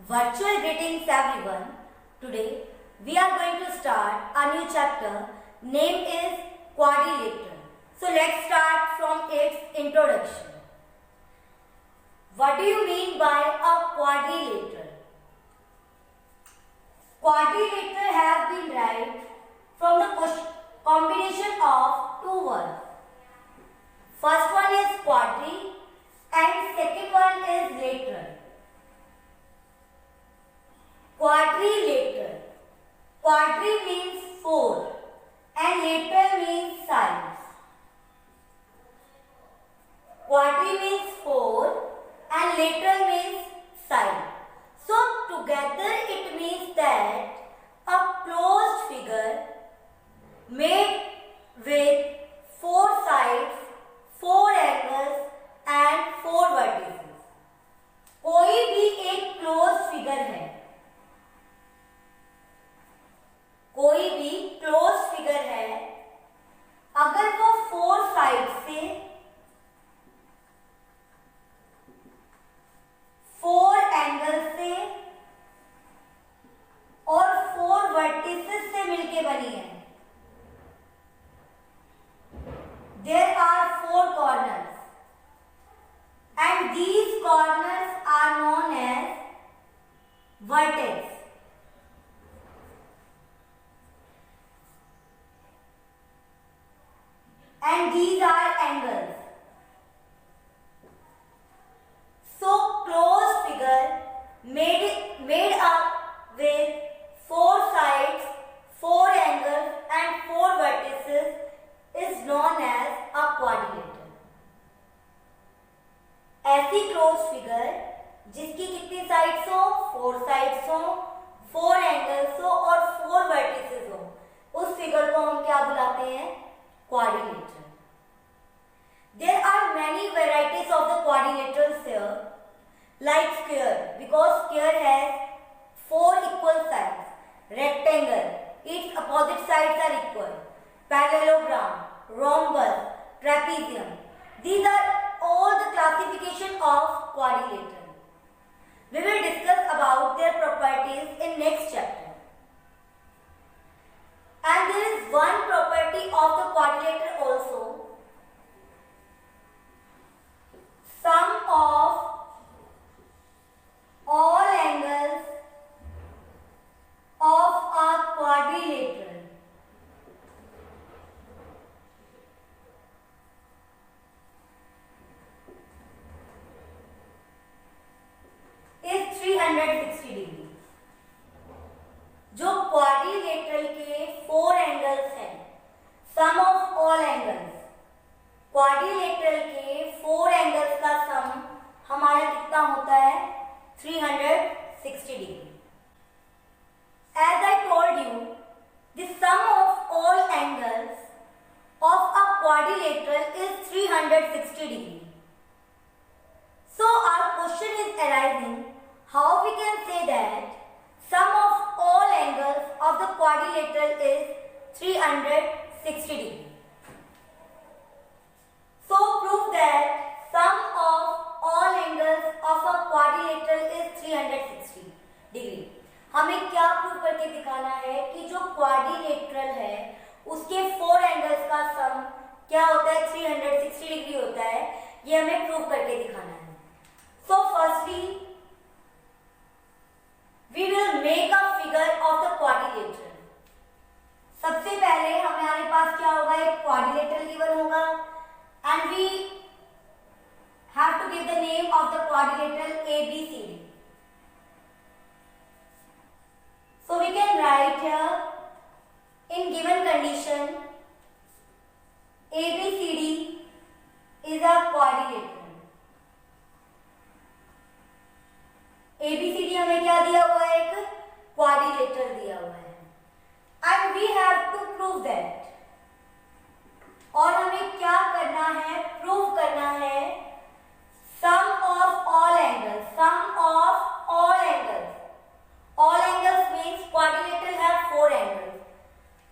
Virtual greetings everyone. Today we are going to start a new chapter. Name is quadrilateral. So let's start from its introduction. What do you mean by a quadrilateral? Quadrilateral has been derived from the combination of two words. First one is quadri and second one is lateral. Quadrilateral. Quadri means four and lateral means sides. Quadri means four and lateral means side. So together it means that a closed figure made with four sides, four angles and four vertices. कोई भी एक close figure है, कोई भी close figure है, अगर वो four side से, फोर एंगल से और फोर वर्टिसेस से मिलके बनी है. There are four corners and these corners are known as vertex. And these are angles. So closed figure made up with four sides, four angles and four vertices is known as a quadrilateral. ऐसी close figure जिसकी कितनी sides हो, four sides हो, four angles हो और four vertices हो, उस figure को हम क्या बुलाते हैं? Quadrilateral. There are many varieties of the quadrilaterals here, like square, because square has four equal sides. Rectangle, its opposite sides are equal. Parallelogram, rhombus, trapezium. These are all the classification of quadrilateral. We will discuss about their properties in next chapter. And there is one property of the quadrilateral also. Sum of all angles of a quadrilateral is 360 degree. जो quadrilateral के four angles हैं, सम of all angles, quadrilateral के four angles का सम हमारा कितना होता है? 360 degree. As I told you, the sum of all angles of a quadrilateral is 360 degree. So our question is arising, how we can say that sum of all angles of the quadrilateral is 360 degree. So prove that sum of all angles of a quadrilateral is 360 degree. हमें क्या prove करके दिखाना है कि जो quadrilateral है उसके four angles का सम क्या होता है? 360 डिग्री होता है. ये हमें प्रूव करके दिखाना है. So firstly we will make a figure of the quadrilateral. सबसे पहले हमारे पास क्या होगा? एक quadrilateral given होगा and we have to give the name of the quadrilateral ABCD. So we can write here in given condition ABCD is a quadrilateral. ABCD हमें क्या दिया हुआ है? एक क्वाड्रिलेटरल दिया हुआ है. And we have to prove that. और हमें क्या करना है? प्रूव करना है sum of all angles. Sum of all angles. All angles means quadrilateral have four angles.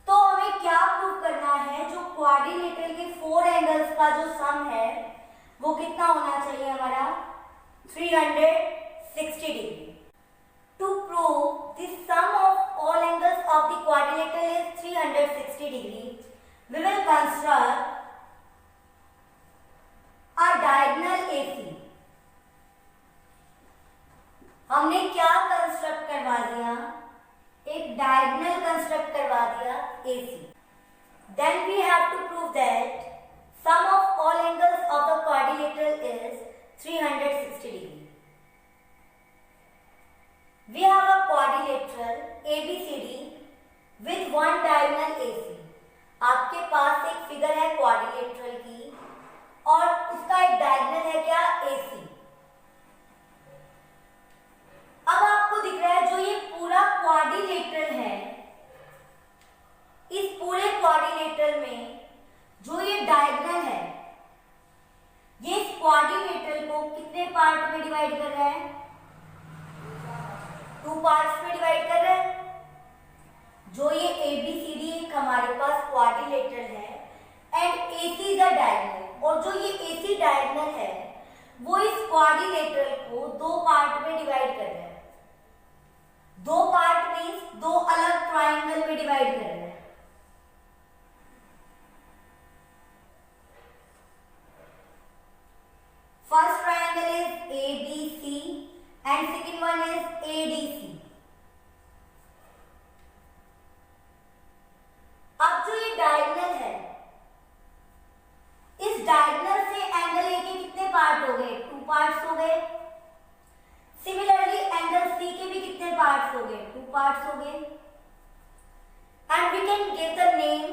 तो हमें क्या प्रूव करना है? जो क्वाड्रिलेटरल के फोर एंगल्स का जो सम है वो कितना होना चाहिए हमारा? 360 डिग्री. हमने क्या कंस्ट्रक्ट करवा दिया, एक डायगोनल कंस्ट्रक्ट करवा दिया AC. Then we have to prove that sum of all angles of the quadrilateral is 360 degree. We have a quadrilateral ABCD with one diagonal AC. आपके पास एक फिगर है क्वाड्रिलेटरल की और उसका एक डायगोनल है क्या, AC. अब आपको दिख रहा है जो ये पूरा क्वाड्रिलेटरल है, इस पूरे क्वाड्रिलेटरल में जो ये डायगोनल है, ये इस क्वाड्रिलेटरल को कितने पार्ट में डिवाइड कर रहा है, 2 पार्ट्स में डिवाइड कर रहा है. जो ये ABCD एक हमारे पास क्वाड्रिलेटरल है and AC is a diagonal, और जो ये AC डायगोनल है वो इस क्वाड्रिलेटरल को 2 पार्ट में डिवाइड कर रहा है. 2 पार्ट मींस 2 अलग ट्रायंगल में डिवाइड कर रहा है. First triangle is ABC and second one is ADC. अब जो ये डायगोनल है, इस डायगोनल से एंगल A के कितने पार्ट हो गए, 2 पार्ट्स हो गए. सिमिलरली एंगल C के भी कितने पार्ट्स हो गए, 2 पार्ट्स हो गए. And we can give the name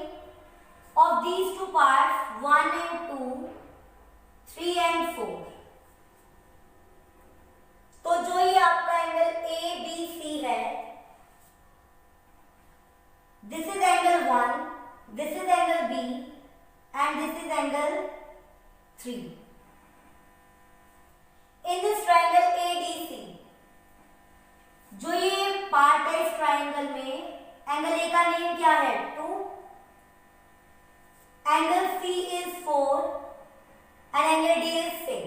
of these 2 parts 1 and 2, 3 and 4. तो जो ये आपका एंगल ABC है, this is angle 1, this is angle B and this is angle 3. In this triangle ADC, जो ये पार्ट है इस ट्राइंगल में, एंगल A का नेम क्या है, 2, angle C is 4 and angle D is 6.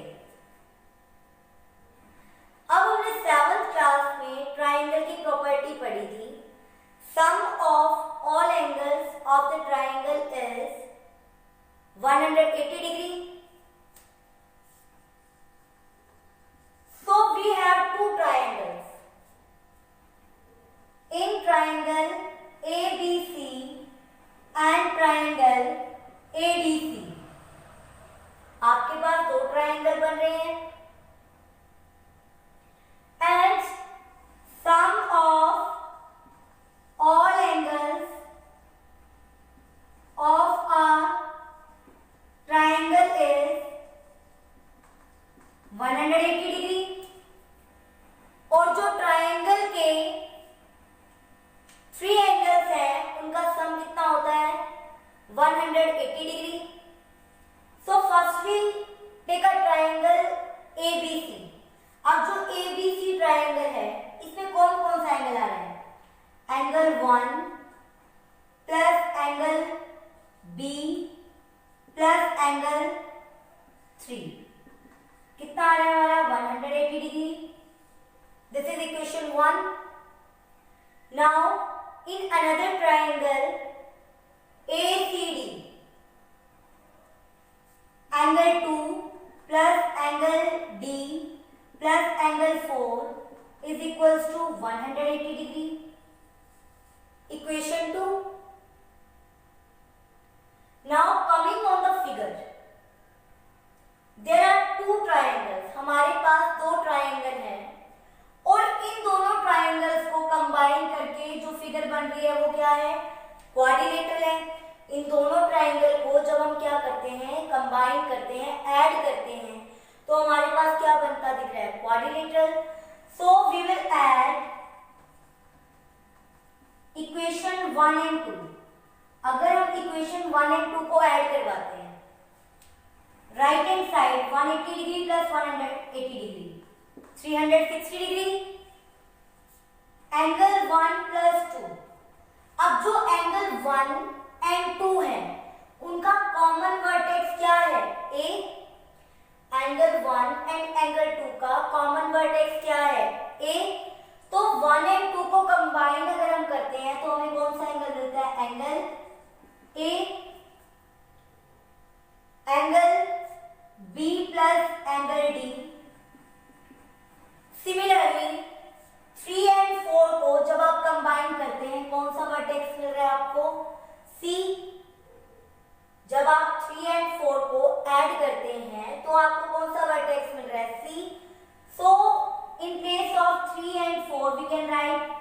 अब हमने 7th क्लास में ट्राइंगल की प्रॉपर्टी पढ़ी थी. Sum of all angles of the triangle is 180 degree. So we have 2 triangles. In triangle ABC and triangle ADC, आपके पास 2 triangle बन रहे हैं. And sum of all angles of a triangle is 180 degree. और जो triangle के 3 angles है उनका सम कितना होता है, 180 degree. So first we take a triangle ABC. अब जो ABC ट्राइंगल है इसमें कौन कौन सा एंगल आ रहा है, angle 1 plus angle B plus angle 3. कितना आ रहा है हमारा, 180 degree. This is equation 1. Now in another triangle ACD, angle 2 plus angle D plus angle 4 is equals to 180 degree. Equation 2. Now coming on the figure, there are 2 triangles. हमारे पास 2 triangle हैं और इन दोनों ट्राइंगल्स को कंबाइन करके जो figure बन रही है वो क्या है, क्वाड्रिलेटरल है. इन दोनों ट्राइंगल को जब हम क्या करते हैं, कंबाइन करते हैं, ऐड करते हैं, तो हमारे पास क्या बनता दिख रहा है, quadrilateral. So we will add equation 1 and 2. अगर हम इक्वेशन 1 and 2 को ऐड करवाते हैं, right hand side 180 degree plus 180 degree 360 degree, angle 1 plus 2. अब जो एंगल 1 and 2 है उनका कॉमन वर्टेक्स क्या है, A. एंगल 1 एंड एंगल 2 का कॉमन वर्टेक्स क्या है, A. तो 1 and 2 को कंबाइन अगर हम करते हैं तो हमें कौन सा एंगल मिलता है, angle A. Angle B plus angle D. Similarly तो आपको कौन सा वर्टेक्स मिल रहा है? C. So in place of 3 and 4 we can right